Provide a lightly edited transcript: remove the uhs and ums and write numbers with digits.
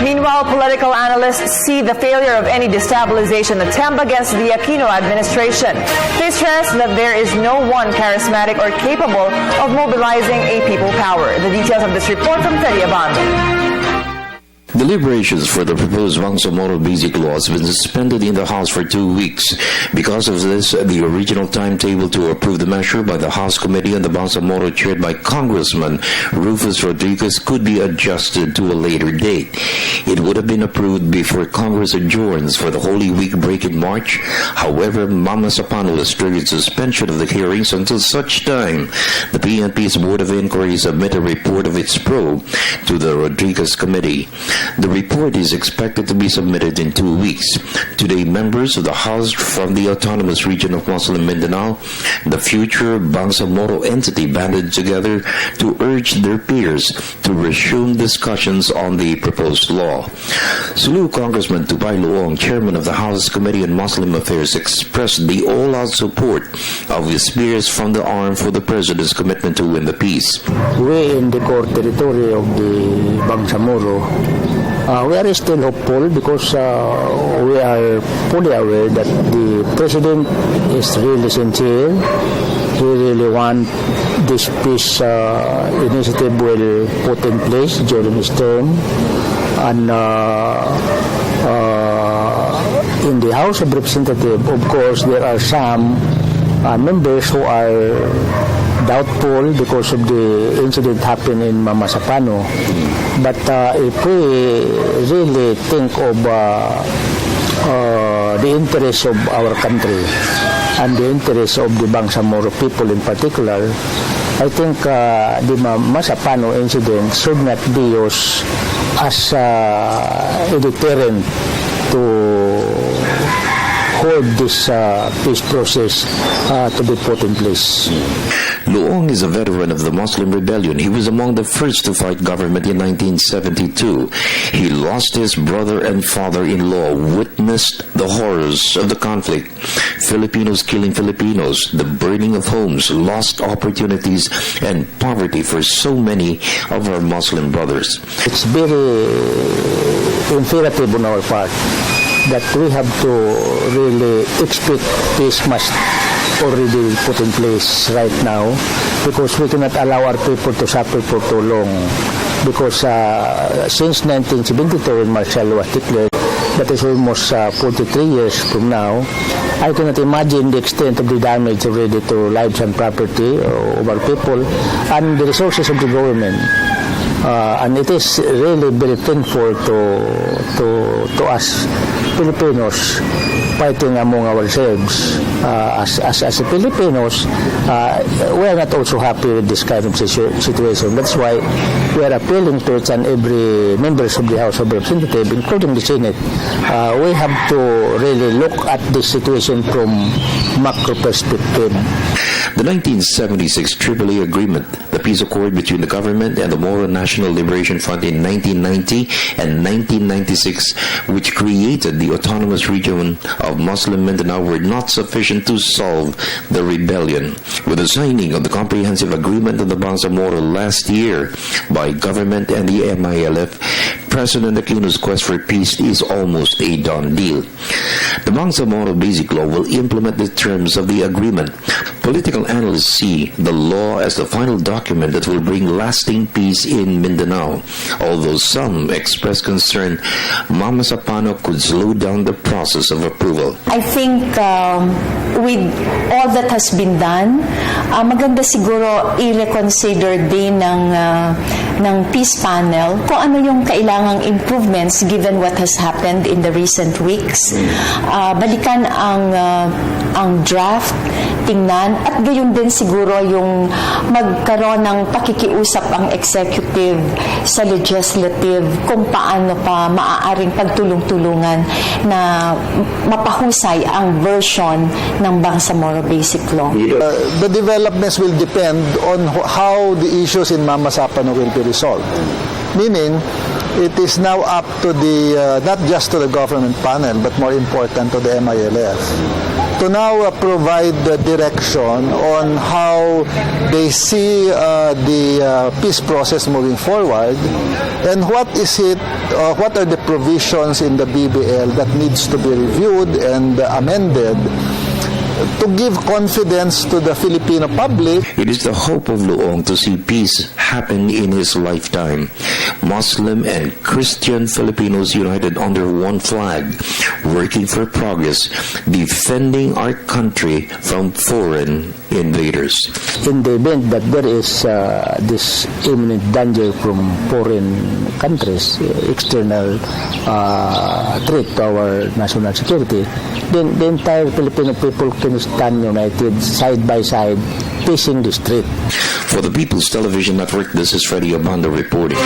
Meanwhile, political analysts see the failure of any destabilization attempt against the Aquino administration. They stress that there is no one charismatic or capable of mobilizing a people power. The details of this report from Freddie Abando. Deliberations for the proposed Bangsamoro Basic Law has been suspended in the House for 2 weeks. Because of this, the original timetable to approve the measure by the House Committee on the Bangsamoro chaired by Congressman Rufus Rodriguez could be adjusted to a later date. It would have been approved before Congress adjourns for the Holy Week break in March. However, Mama Sapano has triggered suspension of the hearings until such time the PNP's Board of Inquiry submit a report of its probe to the Rodriguez Committee. The report is expected to be submitted in 2 weeks. Today, members of the House from the Autonomous Region of Muslim Mindanao, the future Bangsamoro entity, banded together to urge their peers to resume discussions on the proposed law. Sulu Congressman Tupay Luong, chairman of the House Committee on Muslim Affairs, expressed the all-out support of his peers from the arm for the President's commitment to win the peace. We in the core territory of the Bangsamoro, we are still hopeful because we are fully aware that the President is really sincere. He really wants this peace initiative will put in place during his term. And in the House of Representatives, of course, there are some members who are doubtful because of the incident happened in Mama Sapano. But if we really think of the interests of our country and the interests of the Bangsamoro people in particular, I think the Mama Sapano incident should not be used as a deterrent to hold this peace process to be put in place. Luong is a veteran of the Muslim Rebellion. He was among the first to fight government in 1972. He lost his brother and father-in-law, witnessed the horrors of the conflict, Filipinos killing Filipinos, the burning of homes, lost opportunities, and poverty for so many of our Muslim brothers. It's very imperative on our part that we have to really expect peace must already put in place right now, because we cannot allow our people to suffer for too long. Because since 1972, when martial law was declared, that is almost 43 years from now, I cannot imagine the extent of the damage already to lives and property of our people and the resources of the government. And it is really very painful to us Filipinos fighting among ourselves. As Filipinos, we are not also happy with this kind of situation. That's why we are appealing to each and every members of the House of Representatives, including the Senate. We have to really look at this situation from macro perspective. The 1976 Tripoli Agreement, the peace accord between the government and the Moro National Liberation Front in 1990 and 1996, which created the Autonomous Region of Muslim Mindanao, were not sufficient to solve the rebellion. With the signing of the Comprehensive Agreement on the Bangsamoro last year by government and the MILF, President Aquino's quest for peace is almost a done deal. The Bangsamoro Basic Law will implement the terms of the agreement. Political analysts see the law as the final document that will bring lasting peace in Mindanao. Although some express concern, Mama Sapano could slow down the process of approval. I think with all that has been done, maganda siguro i-reconsider din ng peace panel kung ano yung kailangang improvements given what has happened in the recent weeks. Balikan ang draft, tingnan, at gayon din siguro yung magkaroon ng pakikiusap ang executive sa legislative kung paano pa maaaring pagtulong-tulungan na mapahusay ang version ng Bangsamoro Basic Law. The developments will depend on how the issues in Mama Sapano will be resolved. Meaning, it is now up to the, not just to the government panel, but more important to the MILF to now provide the direction on how they see the peace process moving forward, and what are the provisions in the BBL that needs to be reviewed and amended to give confidence to the Filipino public. It is the hope of Luong to see peace happen in his lifetime. Muslim and Christian Filipinos united under one flag, working for progress, defending our country from foreign invaders. In the event that there is this imminent danger from foreign countries, external threat to our national security, then the entire Filipino people can stand united, side by side, facing the street. For the People's Television Network, this is Freddie Abando reporting.